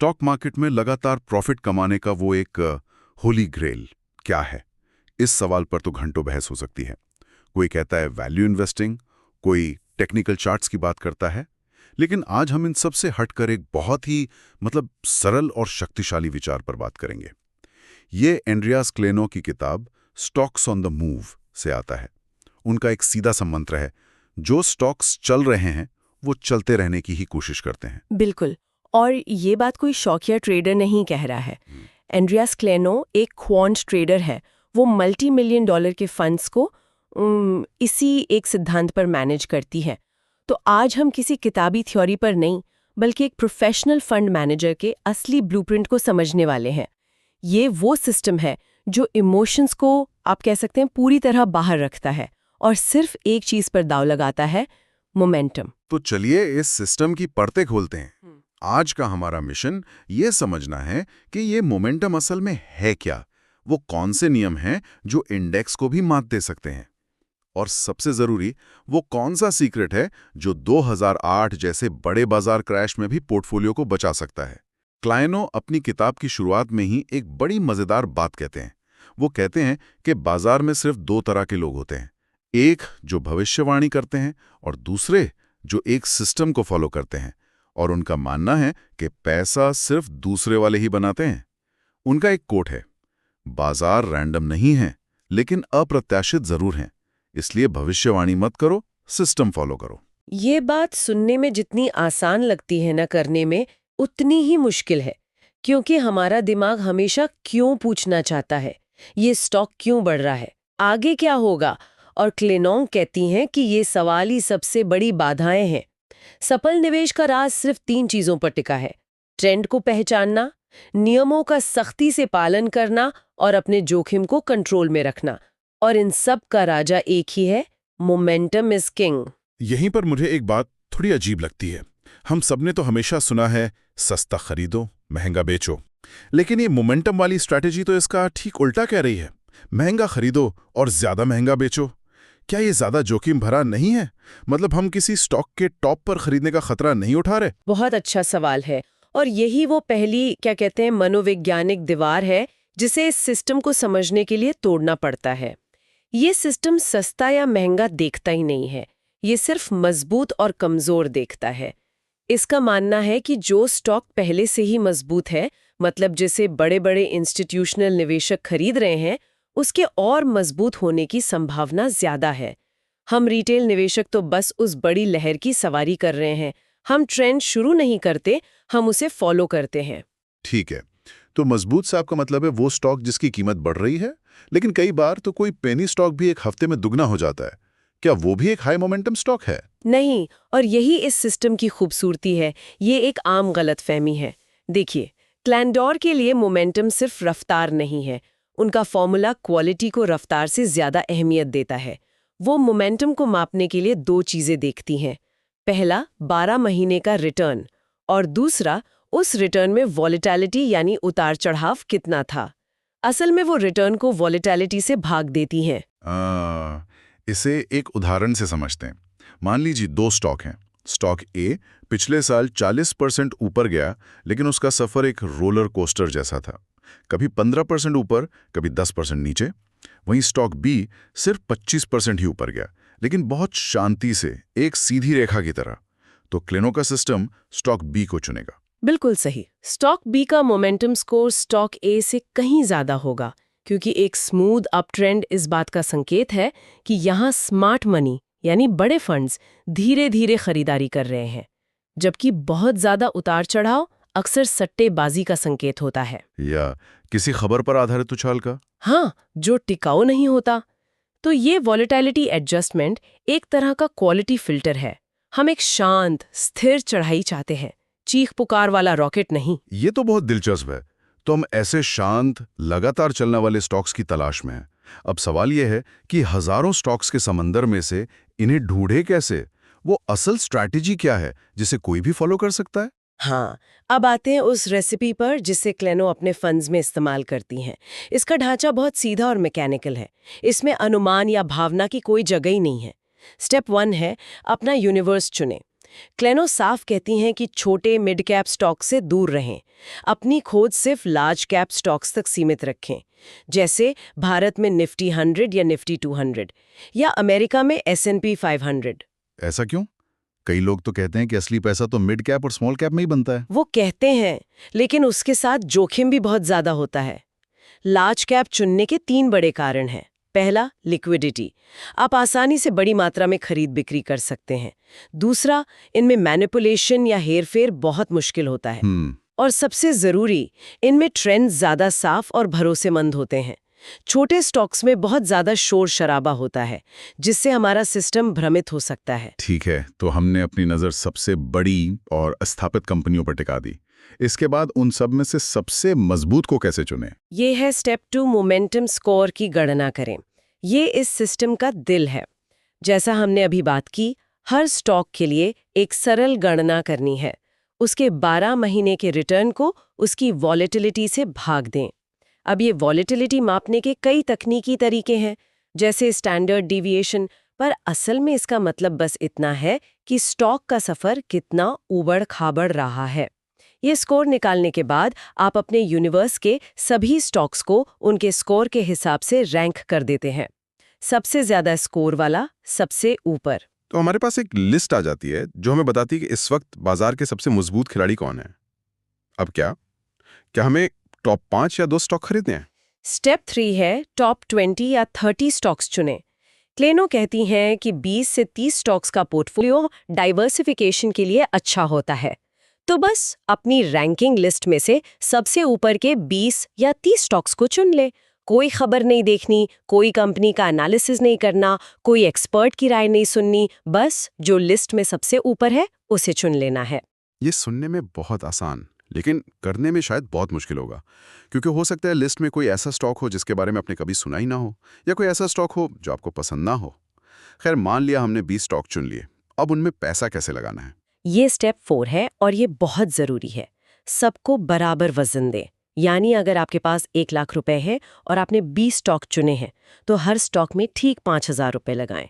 Stock market में लगातार profit कमाने का वो एक होली ग्रेल क्या है? इस सवाल पर तो घंटों बहस हो सकती है। कोई कहता है वैल्यू इन्वेस्टिंग, कोई टेक्निकल चार्ट्स की बात करता है। लेकिन आज हम इन सब से हटकर एक बहुत ही सरल और शक्तिशाली विचार पर बात करेंगे। ये एंड्रियास क्लेनो की किताब स्टॉक्स ऑन द मूव से आता है। उनका एक सीधा सा मंत्र है, जो स्टॉक्स चल रहे हैं वो चलते रहने की ही कोशिश करते हैं। बिल्कुल। और ये बात कोई शौकिया ट्रेडर नहीं कह रहा है। एंड्रियास क्लेनो एक क्वांट ट्रेडर है। वो मल्टी मिलियन डॉलर के फंड्स को इसी एक सिद्धांत पर मैनेज करती है। तो आज हम किसी किताबी थ्योरी पर नहीं, बल्कि एक प्रोफेशनल फंड मैनेजर के असली ब्लूप्रिंट को समझने वाले हैं। ये वो सिस्टम है जो इमोशंस को, आप कह सकते हैं, पूरी तरह बाहर रखता है और सिर्फ एक चीज पर दांव लगाता है, मोमेंटम। तो चलिए इस सिस्टम की परतें खोलते हैं। आज का हमारा मिशन ये समझना है कि ये मोमेंटम असल में है क्या, वो कौन से नियम हैं जो इंडेक्स को भी मात दे सकते हैं, और सबसे जरूरी वो कौन सा सीक्रेट है जो 2008 जैसे बड़े बाजार क्रैश में भी पोर्टफोलियो को बचा सकता है। क्लेनो अपनी किताब की शुरुआत में ही एक बड़ी मजेदार बात कहते हैं। वो कहते हैं कि बाजार में सिर्फ दो तरह के लोग होते हैं, एक जो भविष्यवाणी करते हैं और दूसरे जो एक सिस्टम को फॉलो करते हैं, और उनका मानना है कि पैसा सिर्फ दूसरे वाले ही बनाते हैं। उनका एक कोट है, बाजार रैंडम नहीं है लेकिन अप्रत्याशित जरूर हैं, इसलिए भविष्यवाणी मत करो, सिस्टम फॉलो करो। ये बात सुनने में जितनी आसान लगती है ना, करने में उतनी ही मुश्किल है, क्योंकि हमारा दिमाग हमेशा क्यों पूछना चाहता है। ये स्टॉक क्यों बढ़ रहा है, आगे क्या होगा? और क्लेनोंग कहती हैं कि ये सवाल ही सबसे बड़ी बाधाएं हैं। सफल निवेश का राज सिर्फ 3 चीजों पर टिका है: ट्रेंड को पहचानना, नियमों का सख्ती से पालन करना और अपने जोखिम को कंट्रोल में रखना। और इन सब का राजा एक ही है, मोमेंटम इज किंग। यहीं पर मुझे एक बात थोड़ी अजीब लगती है। हम सबने तो हमेशा सुना है सस्ता खरीदो, महंगा बेचो, लेकिन ये मोमेंटम वाली स्ट्रैटेजी तो इसका ठीक उल्टा कह रही है। महंगा खरीदो और ज्यादा महंगा बेचो। क्या ये ज्यादा जोखिम भरा नहीं है? मतलब हम किसी स्टॉक के टॉप पर खरीदने का खतरा नहीं उठा रहे? बहुत अच्छा सवाल है, और यही वो पहली, क्या कहते हैं, मनोवैज्ञानिक दीवार है जिसे इस सिस्टम को समझने के लिए तोड़ना पड़ता है। ये सिस्टम सस्ता या महंगा देखता ही नहीं है, ये सिर्फ मजबूत और कमजोर देखता है। इसका मानना है कि जो स्टॉक पहले से ही मजबूत है, मतलब जिसे बड़े बड़े इंस्टीट्यूशनल निवेशक खरीद रहे हैं, उसके और मजबूत होने की संभावना ज्यादा है। हम रिटेल निवेशक तो बस उस बड़ी लहर की सवारी कर रहे हैं। हम ट्रेंड शुरू नहीं करते, हम उसे फॉलो करते हैं। ठीक है, तो मजबूत साहब का मतलब है वो स्टॉक जिसकी कीमत बढ़ रही है। लेकिन कई बार तो कोई पेनी स्टॉक भी एक हफ्ते में दुगना हो जाता है। क्या वो भी एक हाई मोमेंटम स्टॉक है? नहीं, और यही इस सिस्टम की खूबसूरती है। ये एक आम गलतफहमी है। देखिए, क्लैंडोर के लिए मोमेंटम सिर्फ रफ्तार नहीं है। उनका फॉर्मूला क्वालिटी को रफ्तार से ज्यादा अहमियत देता है। वो मोमेंटम को मापने के लिए 2 चीजें देखती हैं। पहला, 12 महीने का रिटर्न, और दूसरा, उस रिटर्न में वॉलेटिलिटी यानी उतार चढ़ाव कितना था। असल में वो रिटर्न को वॉलेटिलिटी से भाग देती हैं। इसे एक उदाहरण से समझते हैं। मान लीजिए 2 स्टॉक हैं। स्टॉक ए पिछले साल 40% ऊपर गया, लेकिन उसका सफर एक रोलर कोस्टर जैसा था, कभी 15% ऊपर, कभी 10% नीचे। वहीं स्टॉक बी सिर्फ 25% ही ऊपर गया, लेकिन बहुत शांति से, एक सीधी रेखा की तरह। तो क्लेनो का सिस्टम स्टॉक बी को चुनेगा। बिल्कुल सही। स्टॉक बी का मोमेंटम स्कोर स्टॉक ए से कहीं ज्यादा होगा, क्योंकि एक स्मूथ अप ट्रेंड इस बात का संकेत है कि यहाँ स्मार्ट मनी यानी बड़े फंड्स धीरे धीरे खरीदारी कर रहे हैं, जबकि बहुत ज्यादा उतार चढ़ाव अक्सर सट्टेबाजी का संकेत होता है, या किसी खबर पर आधारित उछाल का। हाँ, जो टिकाऊ नहीं होता। तो ये वॉलेटिलिटी एडजस्टमेंट एक तरह का क्वालिटी फिल्टर है। हम एक शांत, स्थिर चढ़ाई चाहते हैं, चीख पुकार वाला रॉकेट नहीं। ये तो बहुत दिलचस्प है। तो हम ऐसे शांत, लगातार चलने वाले स्टॉक्स की तलाश में हैं। अब सवाल यह है कि हजारों स्टॉक्स के समंदर में से इन्हें ढूंढे कैसे? वो असल स्ट्रैटेजी क्या है जिसे कोई भी फॉलो कर सकता है? हाँ, अब आते हैं उस रेसिपी पर जिसे क्लेनो अपने फंड्स में इस्तेमाल करती हैं। इसका ढांचा बहुत सीधा और मैकेनिकल है। इसमें अनुमान या भावना की कोई जगह ही नहीं है। स्टेप 1 है, अपना यूनिवर्स चुनें। क्लेनो साफ कहती हैं कि छोटे मिड कैप स्टॉक से दूर रहें, अपनी खोज सिर्फ लार्ज कैप स्टॉक्स तक सीमित रखें, जैसे भारत में निफ्टी 100 या निफ्टी 200 या अमेरिका में S&P 500। ऐसा क्यों? कई लोग तो कहते हैं कि असली पैसा तो मिड कैप और स्मॉल कैप में ही बनता है। वो कहते हैं, लेकिन उसके साथ जोखिम भी बहुत ज्यादा होता है। लार्ज कैप चुनने के 3 बड़े कारण हैं। पहला, लिक्विडिटी। आप आसानी से बड़ी मात्रा में खरीद बिक्री कर सकते हैं। दूसरा, इनमें मैनिपुलेशन या हेरफेर बहुत मुश्किल होता है। और सबसे जरूरी, इनमें ट्रेंड्स ज्यादा साफ और भरोसेमंद होते हैं। छोटे स्टॉक्स में बहुत ज्यादा शोर शराबा होता है, जिससे हमारा सिस्टम भ्रमित हो सकता है। ठीक है, तो हमने अपनी नज़र सबसे बड़ी और स्थापित कंपनियों पर टिका दी। इसके बाद उन सब में से सबसे मजबूत को कैसे चुने? ये है स्टेप 2, मोमेंटम स्कोर की गणना करें। ये इस सिस्टम का दिल है। जैसा हमने अभी बात की, हर स्टॉक के लिए एक सरल गणना करनी है। उसके 12 महीने के रिटर्न को उसकी वॉलेटिलिटी से भाग दें। अब ये वॉलेटिलिटी मापने के कई तकनीकी तरीके हैं, जैसे स्टैंडर्ड डिविएशन, पर असल में इसका मतलब बस इतना है कि स्टॉक का सफर कितना ऊबड़ खाबड़ रहा है। ये स्कोर निकालने के बाद आप अपने यूनिवर्स के सभी स्टॉक्स को उनके स्कोर के हिसाब से रैंक कर देते हैं। सबसे ज्यादा स्कोर वाला सबसे ऊपर। तो हमारे पास एक लिस्ट आ जाती है जो हमें बताती है कि इस वक्त बाजार के सबसे मजबूत खिलाड़ी कौन है। अब क्या हमें टॉप 5 या 2 स्टॉक खरीदने हैं? स्टेप 3 है टॉप 20 या 30 स्टॉक्स चुनें। क्लेनो कहती हैं कि 20 से 30 स्टॉक्स का पोर्टफोलियो डाइवर्सिफिकेशन के लिए अच्छा होता है। तो बस अपनी रैंकिंग लिस्ट में से सबसे ऊपर के 20 या 30 स्टॉक्स को चुन ले। कोई खबर नहीं देखनी, कोई कंपनी का एनालिसिस नहीं करना, कोई एक्सपर्ट की राय नहीं सुननी, बस जो लिस्ट में सबसे ऊपर है उसे चुन लेना है। ये सुनने में बहुत आसान, लेकिन करने में शायद बहुत मुश्किल होगा, क्योंकि हो सकता है लिस्ट में कोई ऐसा स्टॉक हो जिसके बारे में आपने कभी सुना ही ना हो, या कोई ऐसा स्टॉक हो जो आपको पसंद ना हो। खैर, मान लिया हमने 20 स्टॉक चुन लिए, अब उनमें पैसा कैसे लगाना है? ये स्टेप 4 है और ये बहुत जरूरी है। सबको बराबर वजन दें। यानी अगर आपके पास 1 लाख रुपए है और आपने 20 स्टॉक चुने हैं, तो हर स्टॉक में ठीक 5,000 रुपए लगाएं।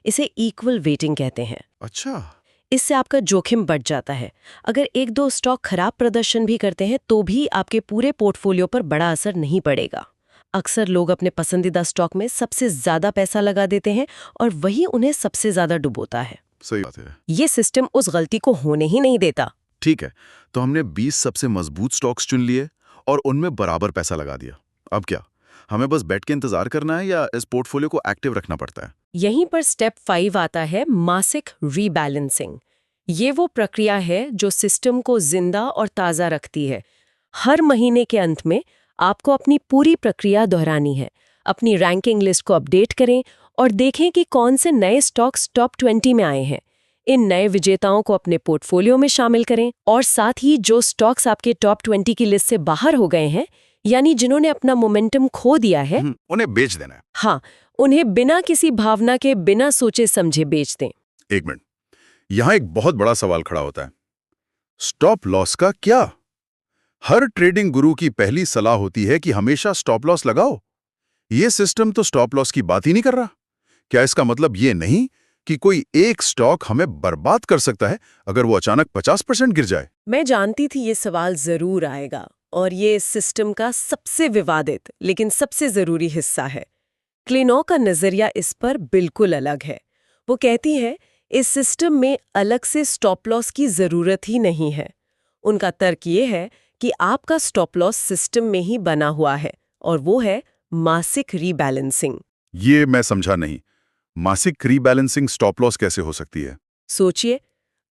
इसे इक्वल वेटिंग कहते हैं। अच्छा, इससे आपका जोखिम बढ़ जाता है। अगर 1-2 स्टॉक खराब प्रदर्शन भी करते हैं तो भी आपके पूरे पोर्टफोलियो पर बड़ा असर नहीं पड़ेगा। अक्सर लोग अपने पसंदीदा स्टॉक में सबसे ज्यादा पैसा लगा देते हैं और वही उन्हें सबसे ज्यादा डुबोता है। सही बात है। ये सिस्टम उस गलती को होने ही नहीं देता। ठीक है, तो हमने 20 सबसे मजबूत स्टॉक्स चुन लिए और उनमें बराबर पैसा लगा दिया। अब क्या, हमें बस बैठ के इंतजार करना है या इस पोर्टफोलियो को एक्टिव रखना पड़ता है? यहीं पर स्टेप 5 आता है, मासिक रीबैलेंसिंग। ये वो प्रक्रिया है जो सिस्टम को जिंदा और ताज़ा रखती है। हर महीने के अंत में आपको अपनी पूरी प्रक्रिया दोहरानी है। अपनी रैंकिंग लिस्ट को अपडेट करें और देखें कि कौन से नए स्टॉक्स टॉप 20 में आए हैं। इन नए विजेताओं को अपने पोर्टफोलियो में शामिल करें और साथ ही जो स्टॉक्स आपके टॉप 20 की लिस्ट से बाहर हो गए हैं, यानी जिन्होंने अपना मोमेंटम खो दिया है, उन्हें बेच देना है। हाँ, उन्हें बिना किसी भावना के, बिना सोचे समझे बेच दें। एक मिनट, यहां एक बहुत बड़ा सवाल खड़ा होता है, स्टॉप लॉस का क्या? हर ट्रेडिंग गुरु की पहली सलाह होती है कि हमेशा स्टॉप लॉस लगाओ। ये सिस्टम तो स्टॉप लॉस की बात ही नहीं कर रहा। क्या इसका मतलब ये नहीं कि कोई एक स्टॉक हमें बर्बाद कर सकता है अगर वो अचानक 50% गिर जाए? मैं जानती थी ये सवाल जरूर आएगा, और ये सिस्टम का सबसे विवादित लेकिन सबसे जरूरी हिस्सा है। क्लेनो का नजरिया इस पर बिल्कुल अलग है। वो कहती है इस सिस्टम में अलग से स्टॉप लॉस की जरूरत ही नहीं है। उनका तर्क ये है कि आपका स्टॉप लॉस सिस्टम में ही बना हुआ है, और वो है मासिक रीबैलेंसिंग। ये मैं समझा नहीं। मासिक रीबैलेंसिंग स्टॉप लॉस कैसे हो सकती है? सोचिए,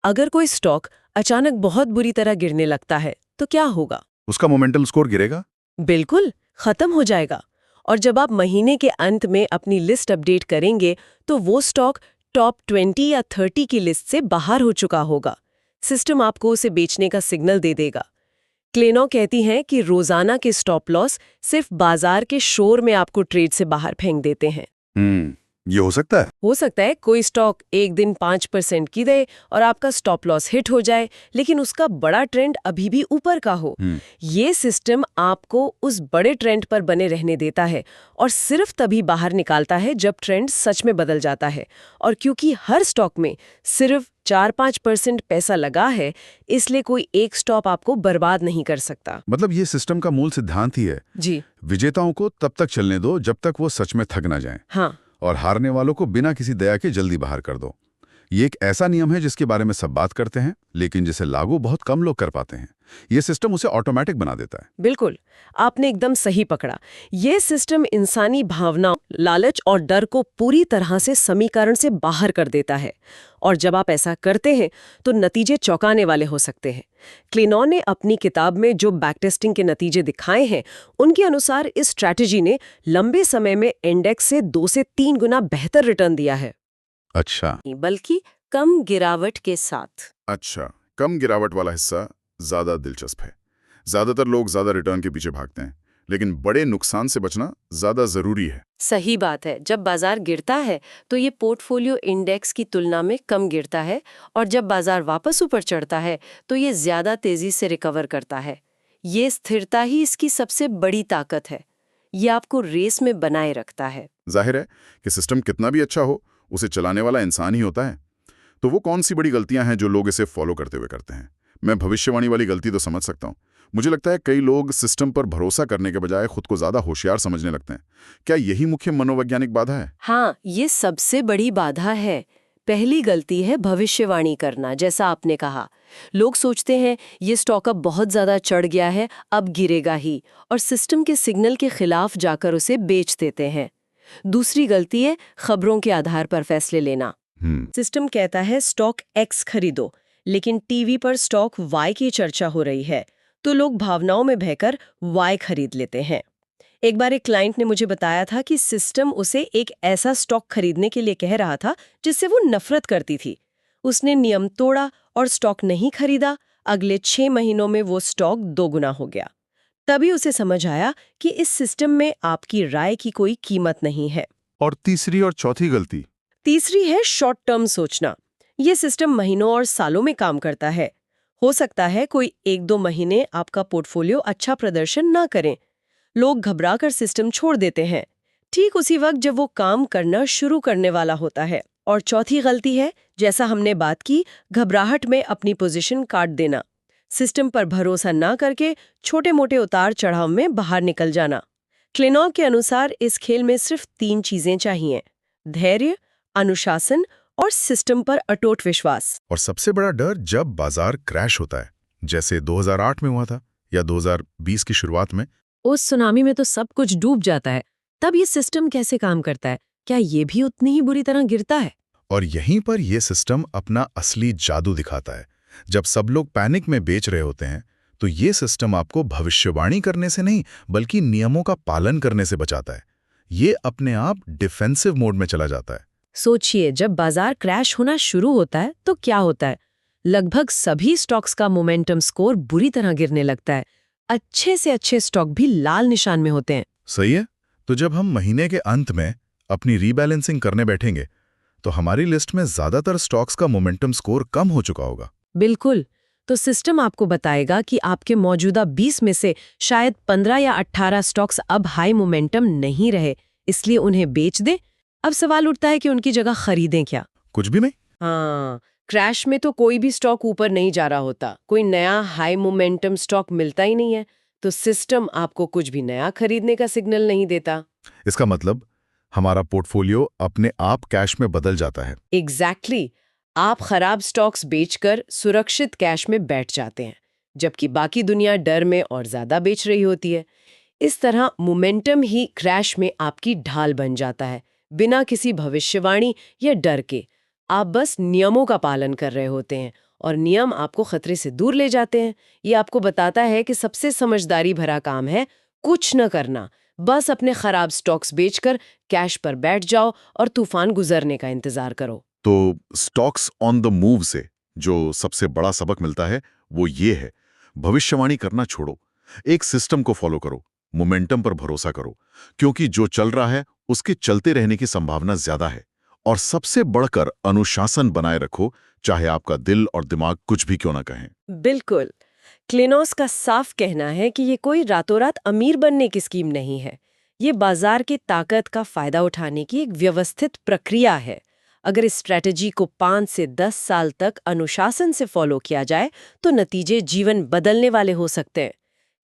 अगर कोई स्टॉक अचानक बहुत बुरी तरह गिरने लगता है तो क्या होगा? उसका मोमेंटम स्कोर गिरेगा? बिल्कुल, खत्म हो जाएगा। और जब आप महीने के अंत में अपनी लिस्ट अपडेट करेंगे तो वो स्टॉक टॉप 20 या 30 की लिस्ट से बाहर हो चुका होगा। सिस्टम आपको उसे बेचने का सिग्नल दे देगा। क्लेनो कहती हैं कि रोजाना के स्टॉप लॉस सिर्फ बाजार के शोर में आपको ट्रेड से बाहर फेंक देते हैं। ये हो सकता है? हो सकता है कोई स्टॉक एक दिन 5% की दे और आपका स्टॉप लॉस हिट हो जाए, लेकिन उसका बड़ा ट्रेंड अभी भी ऊपर का हो। ये सिस्टम आपको उस बड़े ट्रेंड पर बने रहने देता है और सिर्फ तभी बाहर निकालता है जब ट्रेंड सच में बदल जाता है। और क्योंकि हर स्टॉक में सिर्फ 4-5% पैसा लगा है, इसलिए कोई एक स्टॉप आपको बर्बाद नहीं कर सकता। मतलब ये सिस्टम का मूल सिद्धांत ही है, जी विजेताओं को तब तक चलने दो जब तक वो सच में थक ना जाएं, हाँ, और हारने वालों को बिना किसी दया के जल्दी बाहर कर दो। ये एक ऐसा नियम है जिसके बारे में सब बात करते हैं, लेकिन जिसे लागू बहुत कम लोग कर पाते हैं। ये सिस्टम उसे ऑटोमेटिक बना देता है। बिल्कुल, आपने एकदम सही पकड़ा। ये सिस्टम इंसानी भावनाओं, लालच और डर को पूरी तरह से समीकरण से बाहर कर देता है। और जब आप ऐसा करते हैं तो नतीजे चौंकाने वाले हो सकते हैं। क्लिनॉ ने अपनी किताब में जो बैकटेस्टिंग के नतीजे दिखाए हैं, उनके अनुसार इस स्ट्रैटेजी ने लंबे समय में इंडेक्स से 2 से 3 गुना बेहतर रिटर्न दिया है, अच्छा बल्कि कम गिरावट के साथ। अच्छा, कम गिरावट वाला हिस्सा ज्यादा दिलचस्प है। ज्यादातर लोग ज्यादा रिटर्न के पीछे भागते हैं, लेकिन बड़े नुकसान से बचना ज्यादा जरूरी है। सही बात है। जब बाजार गिरता है तो ये पोर्टफोलियो इंडेक्स की तुलना में कम गिरता है, और जब बाजार वापस ऊपर चढ़ता है तो ये ज्यादा तेजी से रिकवर करता है। ये स्थिरता ही इसकी सबसे बड़ी ताकत है। ये आपको रेस में बनाए रखता है। जाहिर है कि सिस्टम कितना भी अच्छा हो, उसे चलाने वाला इंसान ही होता है। तो वो कौन सी बड़ी गलतियां हैं जो लोग इसे फॉलो करते हुए करते हैं? मैं भविष्यवाणी वाली गलती तो समझ सकता हूँ। मुझे लगता है कई लोग सिस्टम पर भरोसा करने के बजाय खुद को ज्यादा होशियार समझने लगते हैं। क्या यही मुख्य मनोवैज्ञानिक बाधा है? हाँ, ये सबसे बड़ी बाधा है। पहली गलती है भविष्यवाणी करना। जैसा आपने कहा, लोग सोचते हैं ये स्टॉक अब बहुत ज्यादा चढ़ गया है, अब गिरेगा ही, और सिस्टम के सिग्नल के खिलाफ जाकर उसे बेच देते हैं। दूसरी गलती है खबरों के आधार पर फैसले लेना। सिस्टम कहता है स्टॉक X खरीदो, लेकिन टीवी पर स्टॉक Y की चर्चा हो रही है, तो लोग भावनाओं में बहकर Y खरीद लेते हैं। एक बार एक क्लाइंट ने मुझे बताया था कि सिस्टम उसे एक ऐसा स्टॉक खरीदने के लिए कह रहा था जिससे वो नफरत करती थी। उसने नियम तोड़ा और स्टॉक नहीं खरीदा। अगले 6 महीनों में वो स्टॉक 2 गुना हो गया। तभी उसे समझ आया कि इस सिस्टम में आपकी राय की कोई कीमत नहीं है। और तीसरी और चौथी गलती? तीसरी है शॉर्ट टर्म सोचना। ये सिस्टम महीनों और सालों में काम करता है। हो सकता है कोई 1-2 महीने आपका पोर्टफोलियो अच्छा प्रदर्शन ना करें। लोग घबराकर सिस्टम छोड़ देते हैं, ठीक उसी वक्त जब वो काम करना शुरू करने वाला होता है। और चौथी गलती है, जैसा हमने बात की, घबराहट में अपनी पोजीशन काट देना। सिस्टम पर भरोसा ना करके छोटे मोटे उतार चढ़ाव में बाहर निकल जाना। क्लिनॉ के अनुसार इस खेल में सिर्फ 3 चीजें चाहिए: धैर्य, अनुशासन और सिस्टम पर अटूट विश्वास। और सबसे बड़ा डर जब बाजार क्रैश होता है, जैसे 2008 में हुआ था या 2020 की शुरुआत में। उस सुनामी में तो सब कुछ डूब जाता है। तब ये सिस्टम कैसे काम करता है? क्या ये भी उतनी ही बुरी तरह गिरता है? और यहीं पर यह सिस्टम अपना असली जादू दिखाता है। जब सब लोग पैनिक में बेच रहे होते हैं, तो ये सिस्टम आपको भविष्यवाणी करने से नहीं, बल्कि नियमों का पालन करने से बचाता है। ये अपने आप डिफेंसिव मोड में चला जाता है। सोचिए, जब बाजार क्रैश होना शुरू होता है तो क्या होता है? लगभग सभी स्टॉक्स का मोमेंटम स्कोर बुरी तरह गिरने लगता है। अच्छे से अच्छे स्टॉक भी लाल निशान में होते हैं। सही है। तो जब हम महीने के अंत में अपनी रीबैलेंसिंग करने बैठेंगे, तो हमारी लिस्ट में ज्यादातर स्टॉक्स का मोमेंटम स्कोर कम हो चुका होगा। बिल्कुल। तो सिस्टम आपको बताएगा कि आपके मौजूदा 20 में से शायद 15 या 18 स्टॉक्स अब हाई मोमेंटम नहीं रहे, इसलिए उन्हें बेच दें। अब सवाल उठता है कि उनकी जगह खरीदें क्या? कुछ भी नहीं। हाँ, क्रैश में तो कोई भी स्टॉक ऊपर नहीं जा रहा होता, कोई नया हाई मोमेंटम स्टॉक मिलता ही नहीं है, तो सिस्टम आपको कुछ भी नया खरीदने का सिग्नल नहीं देता। इसका मतलब हमारा पोर्टफोलियो अपने आप कैश में बदल जाता है। एग्जैक्टली। आप खराब स्टॉक्स बेचकर सुरक्षित कैश में बैठ जाते हैं, जबकि बाकी दुनिया डर में और ज्यादा बेच रही होती है। इस तरह मोमेंटम ही क्रैश में आपकी ढाल बन जाता है, बिना किसी भविष्यवाणी या डर के। आप बस नियमों का पालन कर रहे होते हैं, और नियम आपको खतरे से दूर ले जाते हैं। ये आपको बताता है कि सबसे समझदारी भरा काम है कुछ न करना, बस अपने खराब स्टॉक्स बेचकर कैश पर बैठ जाओ और तूफान गुजरने का इंतजार करो। तो स्टॉक्स ऑन द मूव से जो सबसे बड़ा सबक मिलता है वो ये है, भविष्यवाणी करना छोड़ो, एक सिस्टम को फॉलो करो, मोमेंटम पर भरोसा करो, क्योंकि जो चल रहा है उसके चलते रहने की संभावना ज्यादा है। और सबसे बढ़कर अनुशासन बनाए रखो, चाहे आपका दिल और दिमाग कुछ भी क्यों ना कहें। बिल्कुल। क्लिनोस का साफ कहना है कि ये कोई रातों रात अमीर बनने की स्कीम नहीं है। ये बाजार की ताकत का फायदा उठाने की एक व्यवस्थित प्रक्रिया है। अगर इस स्ट्रैटेजी को 5 से 10 साल तक अनुशासन से फॉलो किया जाए तो नतीजे जीवन बदलने वाले हो सकते हैं।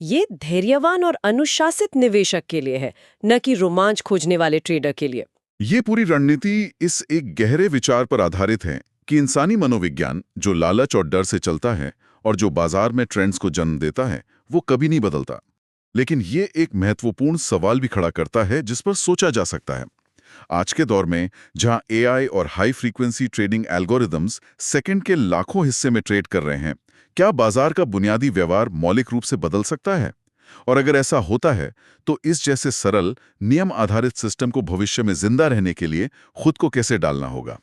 ये धैर्यवान और अनुशासित निवेशक के लिए है, न कि रोमांच खोजने वाले ट्रेडर के लिए। ये पूरी रणनीति इस एक गहरे विचार पर आधारित है कि इंसानी मनोविज्ञान, जो लालच और डर से चलता है और जो बाजार में ट्रेंड्स को जन्म देता है, वो कभी नहीं बदलता। लेकिन ये एक महत्वपूर्ण सवाल भी खड़ा करता है जिस पर सोचा जा सकता है। आज के दौर में जहां एआई और high frequency trading algorithms second के लाखों हिस्से में ट्रेड कर रहे हैं, क्या बाजार का बुनियादी व्यवहार मौलिक रूप से बदल सकता है? और अगर ऐसा होता है तो इस जैसे सरल नियम आधारित सिस्टम को भविष्य में जिंदा रहने के लिए खुद को कैसे डालना होगा?